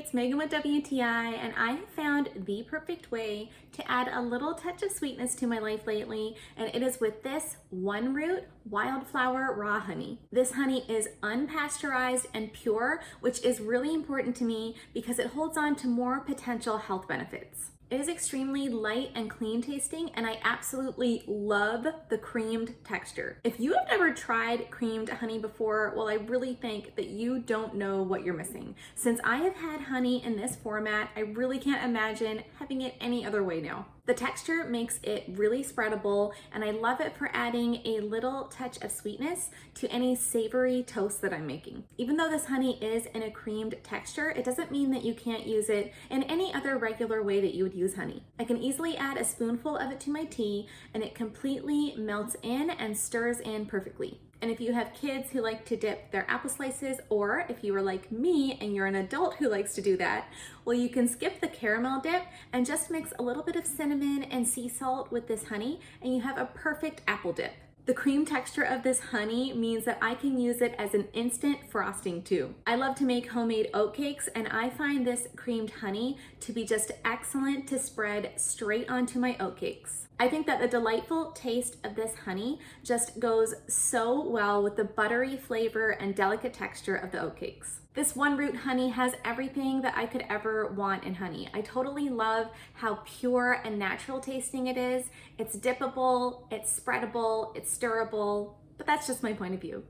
it's Megan with WTI, and I have found the perfect way to add a little touch of sweetness to my life lately, and it is with this OneRoot wildflower raw honey. This honey is unpasteurized and pure, which is really important to me because it holds on to more potential health benefits. It is extremely light and clean tasting, and I absolutely love the creamed texture. If you have never tried creamed honey before, well, I really think that you don't know what you're missing. Since I have had honey in this format, I really can't imagine having it any other way now. The texture makes it really spreadable, and I love it for adding a little touch of sweetness to any savory toast that I'm making. Even though this honey is in a creamed texture, it doesn't mean that you can't use it in any other regular way that you would use honey. I can easily add a spoonful of it to my tea, and it completely melts in and stirs in perfectly. And if you have kids who like to dip their apple slices, or if you are like me and you're an adult who likes to do that, well, you can skip the caramel dip and just mix a little bit of cinnamon and sea salt with this honey, and you have a perfect apple dip. The cream texture of this honey means that I can use it as an instant frosting too. I love to make homemade oat cakes, and I find this creamed honey to be just excellent to spread straight onto my oat cakes. I think that the delightful taste of this honey just goes so well with the buttery flavor and delicate texture of the oat cakes. This OneRoot honey has everything that I could ever want in honey. I totally love how pure and natural tasting it is. It's dippable, it's spreadable, it's stirrable, but that's just my point of view.